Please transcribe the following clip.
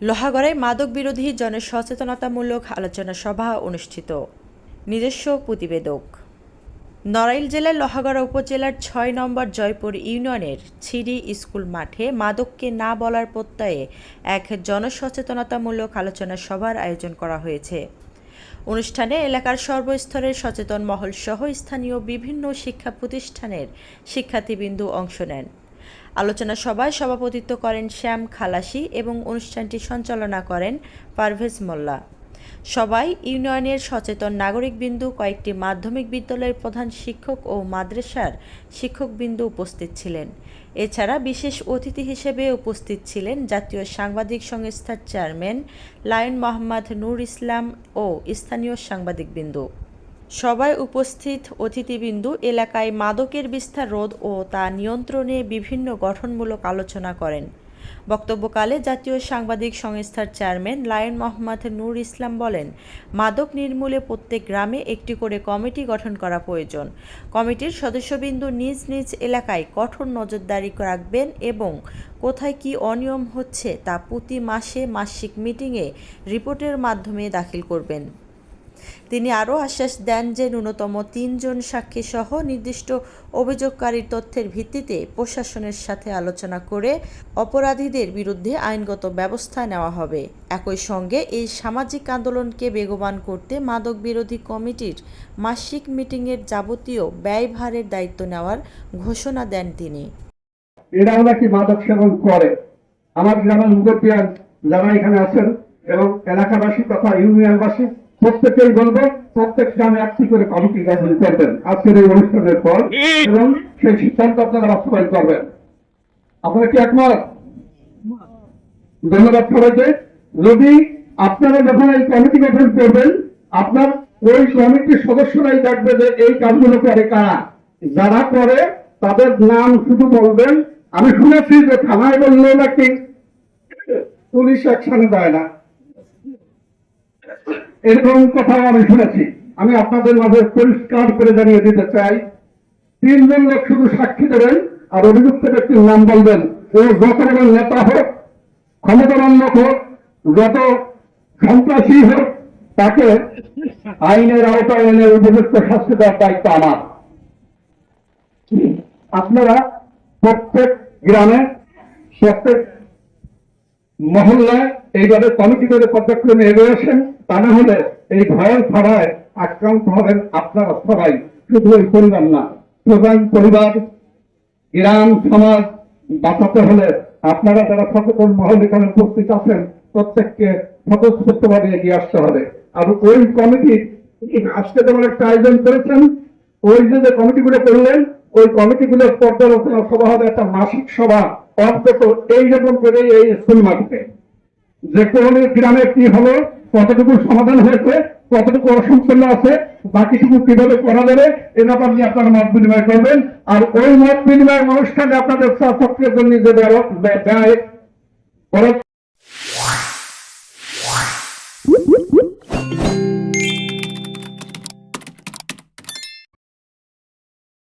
লোহাগড়ায় মাদক বিরোধী জনসচেতনতামূলক আলোচনা সভা অনুষ্ঠিত। নিজস্ব প্রতিবেদক। নড়াইল জেলার লোহাগড়া উপজেলার ৬ নম্বর জয়পুর ইউনিয়নের ছিরি স্কুল মাঠে মাদককে না বলার প্রত্যয়ে এক জনসচেতনতামূলক আলোচনা সভার আয়োজন করা হয়েছে। অনুষ্ঠানে এলাকার সর্বস্তরের সচেতন মহল সহ স্থানীয় বিভিন্ন শিক্ষা প্রতিষ্ঠানের শিক্ষার্থীবৃন্দ অংশ নেন। আলোচনা সভায় সভাপতিত্ব করেন শ্যাম খালাসি এবং অনুষ্ঠানটি সঞ্চালনা করেন পারভেজ মোল্লা। সবাই ইউনিয়নের সচেতন নাগরিকবৃন্দ, কয়েকটি মাধ্যমিক বিদ্যালয়ের প্রধান শিক্ষক ও মাদ্রাসার শিক্ষকবৃন্দ উপস্থিত ছিলেন। এছাড়া বিশেষ অতিথি হিসেবে উপস্থিত ছিলেন জাতীয় সাংবাদিক সংস্থার চেয়ারম্যান লায়ন মোহাম্মদ নূর ইসলাম ও স্থানীয় সাংবাদিকবৃন্দ। সভায় উপস্থিত অতিথিবৃন্দ এলাকায় মাদকের বিস্তার রোধ ও তা নিয়ন্ত্রণে বিভিন্ন গঠনমূলক আলোচনা করেন। বক্তব্যকালে জাতীয় সাংবাদিক সংস্থার চেয়ারম্যান লায়ন মোহাম্মদ নূর ইসলাম বলেন, মাদক নির্মূলে প্রত্যেক গ্রামে একটি করে কমিটি গঠন করা প্রয়োজন। কমিটির সদস্যবৃন্দ নিজ নিজ এলাকায় কঠোর নজরদারি রাখবেন এবং কোথায় কি অনিয়ম হচ্ছে তা প্রতি মাসে মাসিক মিটিংয়ে রিপোর্টের মাধ্যমে দাখিল করবেন। তিনি আরও আশ্বাস দেন যে ন্যূনতম ৩ জন সাক্ষী সহ নির্দিষ্ট অভিযোগকারীর তথ্যের ভিত্তিতে প্রশাসনের সাথে আলোচনা করে অপরাধীদের বিরুদ্ধে আইনগত ব্যবস্থা নেওয়া হবে। একই সঙ্গে এই সামাজিক আন্দোলনকে বেগবান করতে মাদক বিরোধী কমিটির মাসিক মিটিংয়ের যাবতীয় ব্যয়ভারের দায়িত্ব নেওয়ার ঘোষণা দেন তিনি। এরাও নাকি মাদক সেবন করে। আমার গ্রামের মুরব্বিয়ান যারা এখানে আছেন এবং এলাকাবাসী তথা ইউনিয়নবাসী প্রত্যেকেই বলবো, প্রত্যেক গ্রামে একটি করে কমিটি গঠন করবেন আজকের এই অনুষ্ঠানের পর এবং সেই সিদ্ধান্ত আপনারা বাস্তবায়ন করবেন। আপনারা কি একমত? ধন্যবাদ সবাইকে। যদি আপনারা যখন এই কমিটি গঠন করবেন, আপনার ওই কমিটির সদস্যরাই দেখবে যে এই কাজগুলো করে কারা। যারা করে তাদের নাম শুধু বলবেন। আমি শুনেছি যে থানায় বললেও নাকি পুলিশ অ্যাকশনে দেয় না, এরকম কথাও আমি শুনেছি। আমি আপনাদের মাঝে পরিষ্কার করে জানিয়ে দিতে চাই, ৩ জন লোক শুধু সাক্ষী দেবেন আর অভিযুক্ত ব্যক্তির নাম বলবেন। ও যত বড় নেতা হোক, ক্ষমতাবান লোক হোক, যত সন্ত্রাসী হোক, তাকে আইনের আওতায় এনে উপযুক্ত শাস্তি দেওয়ার দায়িত্ব আমার। আপনারা প্রত্যেক গ্রামে, প্রত্যেক মহল্লায় এইভাবে কমিটি করে পর্যায়ক্রমে এগিয়ে আসেন। তা না হলে এই ভয়ের ছাড়ায় আক্রান্ত হবেন আপনারা সবাই, শুধু ওই পরিবার না, প্রধান পরিবার, গ্রাম সমাজ বাঁচাতে হলে আপনারা যারা সচেতন মহল এখানে উপস্থিত আছেন প্রত্যেককে স্বতঃস্ফূর্তভাবে এগিয়ে আসতে হবে। আর ওই কমিটি আজকে যেমন একটা আয়োজন করেছেন, ওই যে কমিটিগুলো করলেন, ওই কমিটিগুলোর পর্যালোচনা সভা হবে, একটা মাসিক সভা অন্তত এইরকম করে এই স্কুল মাঠে, যে কোন গ্রামে কি হলো, কতটুকু সমাধান হয়েছে, কতটুকু অসম্পূর্ণ আছে, বাকিটুকু কিভাবে করা যাবে এ ব্যাপার নিয়ে আপনারা মত বিনিময় করবেন। আর ওই মত বিনিময় অনুষ্ঠানে আপনাদের ছাত্রদের জন্য যে ব্যয়